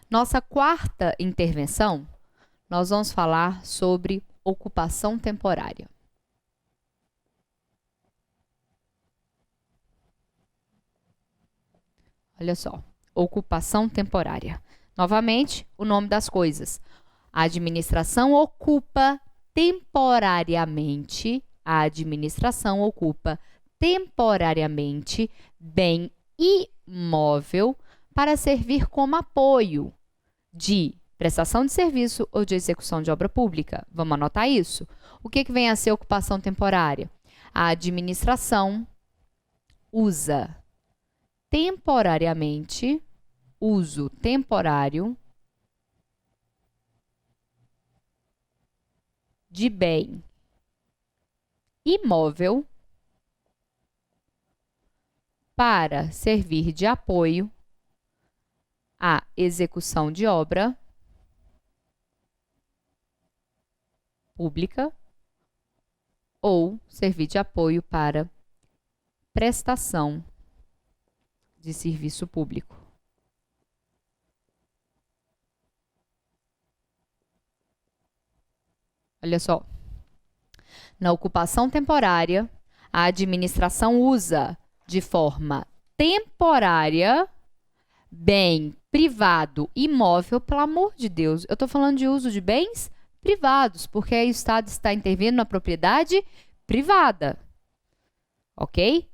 Nossa quarta intervenção, nós vamos falar sobre ocupação temporária. Olha só, ocupação temporária. Novamente, o nome das coisas. A administração ocupa temporariamente, bem imóvel para servir como apoio de prestação de serviço ou de execução de obra pública. Vamos anotar isso? O que vem a ser ocupação temporária? A administração usa temporariamente, uso temporário de bem imóvel para servir de apoio à execução de obra pública ou servir de apoio para prestação de serviço público. Olha só. Na ocupação temporária, a administração usa de forma temporária bem privado imóvel, pelo amor de Deus. Eu estou falando de uso de bens privados, porque aí o Estado está intervindo na propriedade privada. Ok?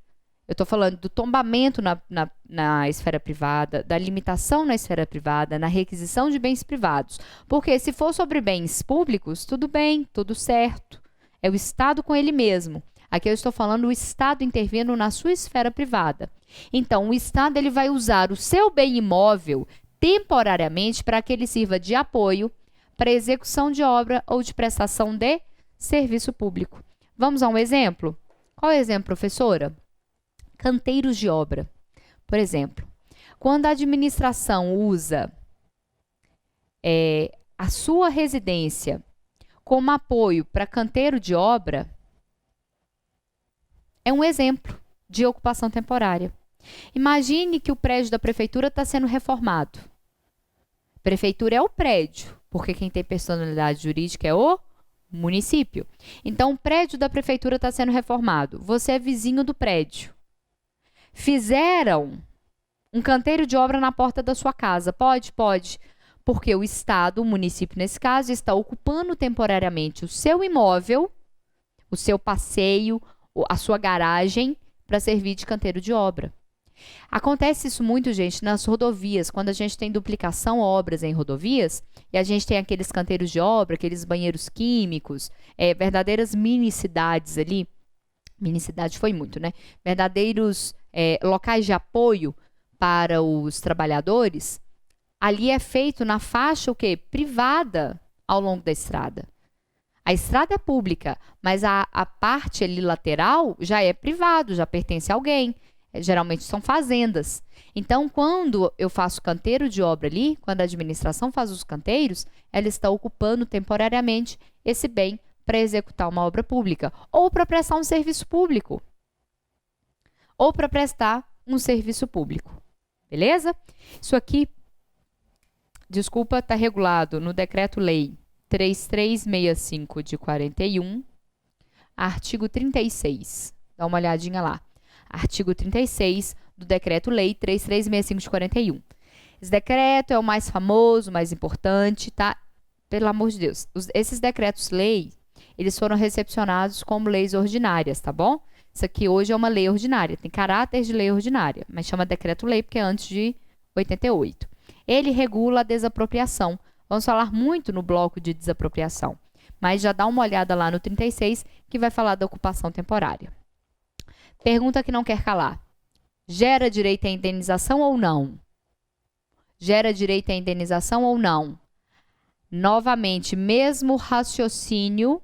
Eu estou falando do tombamento na esfera privada, da limitação na esfera privada, na requisição de bens privados. Porque se for sobre bens públicos, tudo bem, tudo certo. É o Estado com ele mesmo. Aqui eu estou falando o Estado intervindo na sua esfera privada. Então, o Estado ele vai usar o seu bem imóvel temporariamente para que ele sirva de apoio para execução de obra ou de prestação de serviço público. Vamos a um exemplo? Qual é o exemplo, professora? Canteiros de obra. Por exemplo, quando a administração usa a sua residência como apoio para canteiro de obra, é um exemplo de ocupação temporária. Imagine que o prédio da prefeitura está sendo reformado. Prefeitura é o prédio, porque quem tem personalidade jurídica é o município. Então, o prédio da prefeitura está sendo reformado. Você é vizinho do prédio. Fizeram um canteiro de obra na porta da sua casa. Pode? Pode. Porque o Estado, o município nesse caso, está ocupando temporariamente o seu imóvel, o seu passeio, a sua garagem, para servir de canteiro de obra. Acontece isso muito, gente, nas rodovias, quando a gente tem duplicação obras em rodovias, e a gente tem aqueles canteiros de obra, aqueles banheiros químicos, verdadeiras mini-cidades ali. Mini-cidade foi muito, né? Verdadeiros locais de apoio para os trabalhadores. Ali é feito na faixa o quê? Privada ao longo da estrada. A estrada é pública, mas a parte ali lateral já é privado, já pertence a alguém. Geralmente são fazendas. Então, quando eu faço canteiro de obra ali, quando a administração faz os canteiros, ela está ocupando temporariamente esse bem para executar uma obra pública ou para prestar um serviço público. Beleza? Isso aqui, desculpa, está regulado no Decreto-Lei 3365 de 41, artigo 36. Dá uma olhadinha lá. Artigo 36 do Decreto-Lei 3365 de 41. Esse decreto é o mais famoso, mais importante, tá? Pelo amor de Deus. Esses decretos-lei, eles foram recepcionados como leis ordinárias, tá bom? Isso aqui hoje é uma lei ordinária, tem caráter de lei ordinária, mas chama decreto-lei porque é antes de 88. Ele regula a desapropriação. Vamos falar muito no bloco de desapropriação, mas já dá uma olhada lá no 36, que vai falar da ocupação temporária. Pergunta que não quer calar. Gera direito à indenização ou não? Gera direito à indenização ou não? Novamente, mesmo raciocínio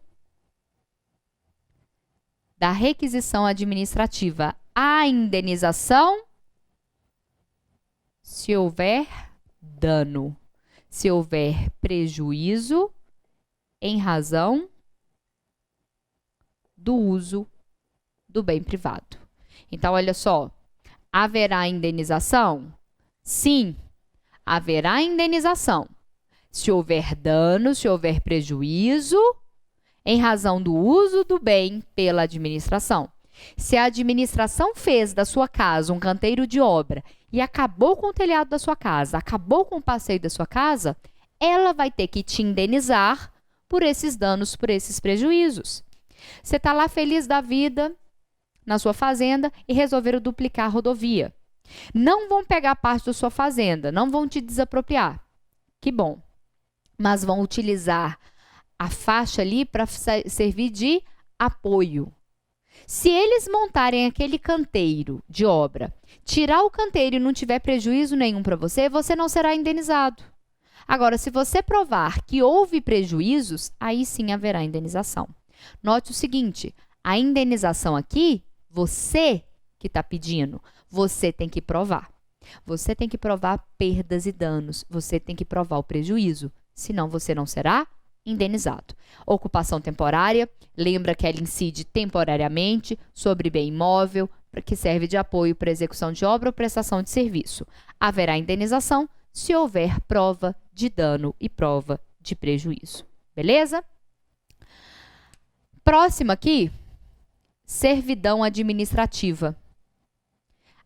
da requisição administrativa. A indenização se houver dano, se houver prejuízo em razão do uso do bem privado. Então, olha só, haverá indenização? Sim. haverá indenização. Se houver dano, se houver prejuízo, em razão do uso do bem pela administração. Se a administração fez da sua casa um canteiro de obra e acabou com o telhado da sua casa, acabou com o passeio da sua casa, ela vai ter que te indenizar por esses danos, por esses prejuízos. Você está lá feliz da vida na sua fazenda e resolveram duplicar a rodovia. Não vão pegar parte da sua fazenda, não vão te desapropriar. Que bom. Mas vão utilizar a faixa ali para servir de apoio. Se eles montarem aquele canteiro de obra, tirar o canteiro e não tiver prejuízo nenhum para você, você não será indenizado. Agora, se você provar que houve prejuízos, aí sim haverá indenização. Note o seguinte, a indenização aqui, você que está pedindo, você tem que provar. Você tem que provar perdas e danos, você tem que provar o prejuízo, senão você não será indenizado. Ocupação temporária, lembra que ela incide temporariamente sobre bem imóvel, que serve de apoio para execução de obra ou prestação de serviço. Haverá indenização se houver prova de dano e prova de prejuízo. Beleza? Próximo aqui, servidão administrativa.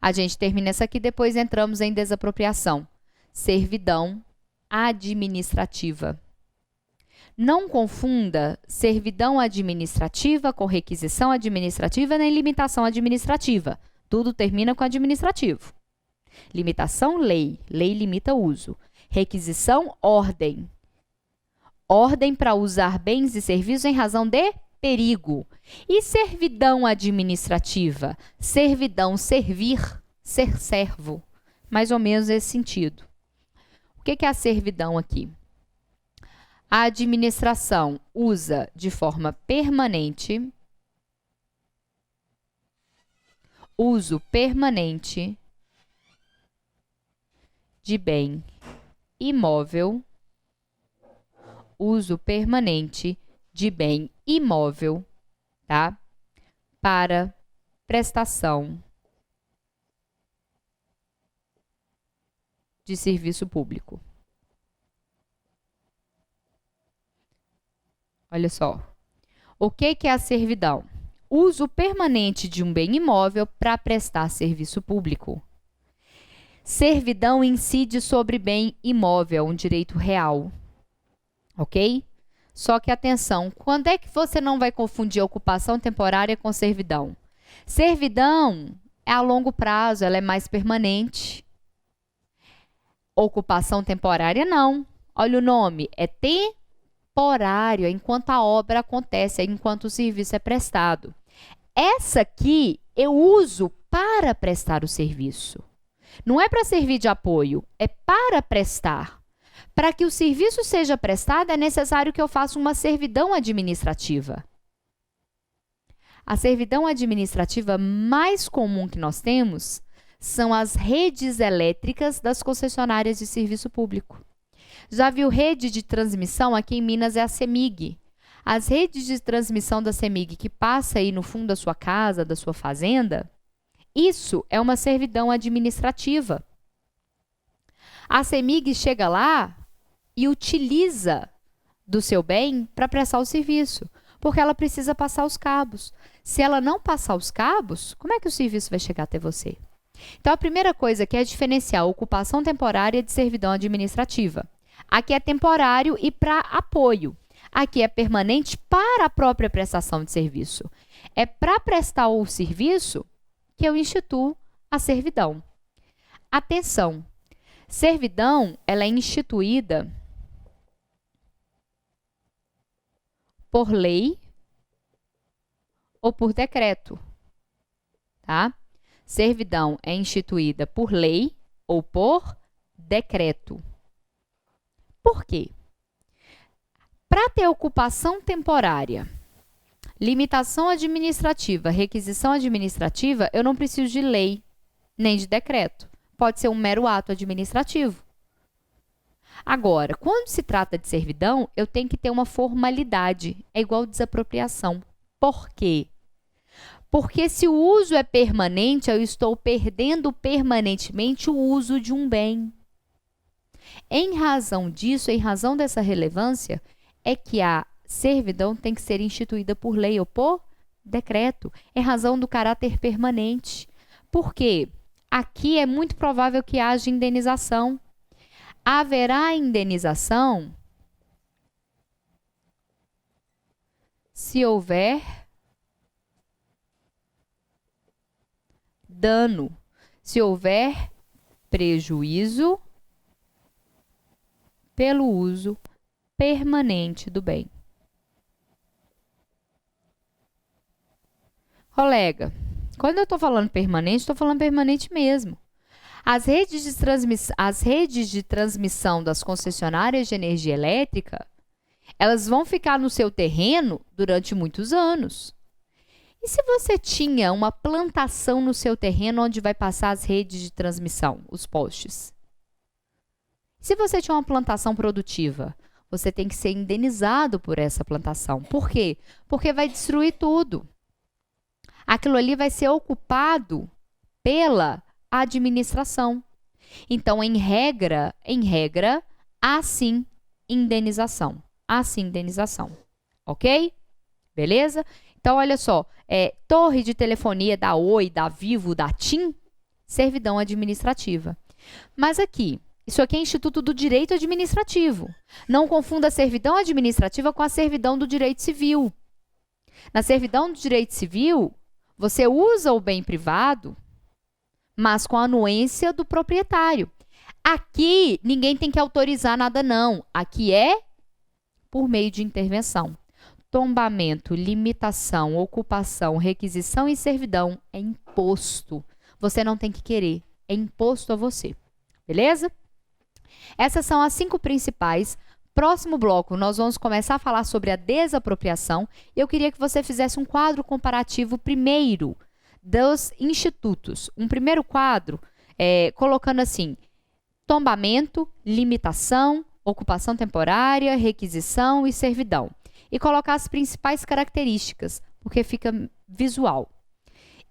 A gente termina essa aqui, depois entramos em desapropriação. Servidão administrativa. Não confunda servidão administrativa com requisição administrativa nem limitação administrativa. Tudo termina com administrativo. Limitação, lei. Lei limita o uso. Requisição, ordem. Ordem para usar bens e serviços em razão de perigo. E servidão administrativa? Servidão, servir, ser servo. Mais ou menos esse sentido. O que é a servidão aqui? A administração usa de forma permanente, uso permanente de bem imóvel, uso permanente de bem imóvel, tá? Para prestação de serviço público. Olha só. O que é a servidão? Uso permanente de um bem imóvel para prestar serviço público. Servidão incide sobre bem imóvel, um direito real. Ok? Só que atenção, quando é que você não vai confundir ocupação temporária com servidão? Servidão é a longo prazo, ela é mais permanente. Ocupação temporária não. Olha o nome, é temporário, é enquanto a obra acontece, é enquanto o serviço é prestado. Essa aqui eu uso para prestar o serviço. Não é para servir de apoio, é para prestar. Para que o serviço seja prestado, é necessário que eu faça uma servidão administrativa. A servidão administrativa mais comum que nós temos são as redes elétricas das concessionárias de serviço público. Já viu rede de transmissão? Aqui em Minas é a CEMIG. As redes de transmissão da CEMIG que passa aí no fundo da sua casa, da sua fazenda, isso é uma servidão administrativa. A CEMIG chega lá e utiliza do seu bem para prestar o serviço, porque ela precisa passar os cabos. Se ela não passar os cabos, como é que o serviço vai chegar até você? Então, a primeira coisa aqui é diferenciar a ocupação temporária de servidão administrativa. Aqui é temporário e para apoio. Aqui é permanente para a própria prestação de serviço. É para prestar o serviço que eu instituo a servidão. Atenção! Servidão, ela é instituída por lei ou por decreto, tá? Servidão é instituída por lei ou por decreto. Por quê? Para ter ocupação temporária, limitação administrativa, requisição administrativa, eu não preciso de lei nem de decreto. Pode ser um mero ato administrativo. Agora, quando se trata de servidão, eu tenho que ter uma formalidade. É igual desapropriação. Por quê? Porque se o uso é permanente, eu estou perdendo permanentemente o uso de um bem. Em razão disso, em razão dessa relevância, é que a servidão tem que ser instituída por lei ou por decreto, em razão do caráter permanente. Por quê? Aqui é muito provável que haja indenização. Haverá indenização se houver dano, se houver prejuízo pelo uso permanente do bem. Colega, quando eu estou falando permanente, estou falando permanente mesmo. As redes de transmissão das concessionárias de energia elétrica, elas vão ficar no seu terreno durante muitos anos. E se você tinha uma plantação no seu terreno onde vai passar as redes de transmissão, os postes? Se você tinha uma plantação produtiva, você tem que ser indenizado por essa plantação. Por quê? Porque vai destruir tudo. Aquilo ali vai ser ocupado pela administração. Então, em regra, há sim indenização. Há sim indenização. Ok? Beleza? Então, olha só. Torre de telefonia da Oi, da Vivo, da TIM, servidão administrativa. Mas aqui, isso aqui é Instituto do Direito Administrativo. Não confunda a servidão administrativa com a servidão do direito civil. Na servidão do direito civil, você usa o bem privado, mas com a anuência do proprietário. Aqui, ninguém tem que autorizar nada, não. Aqui é por meio de intervenção. Tombamento, limitação, ocupação, requisição e servidão é imposto. Você não tem que querer, é imposto a você. Beleza? Essas são as 5 principais. Próximo bloco, nós vamos começar a falar sobre a desapropriação. Eu queria que você fizesse um quadro comparativo primeiro dos institutos. Um primeiro quadro, colocando assim, tombamento, limitação, ocupação temporária, requisição e servidão. E colocar as principais características, porque fica visual.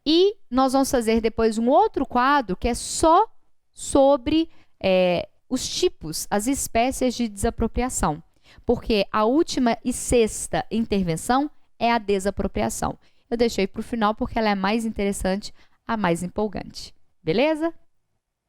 E nós vamos fazer depois um outro quadro que é só sobre os tipos, as espécies de desapropriação. Porque a última e sexta intervenção é a desapropriação. Eu deixei para o final porque ela é mais interessante, a mais empolgante. Beleza?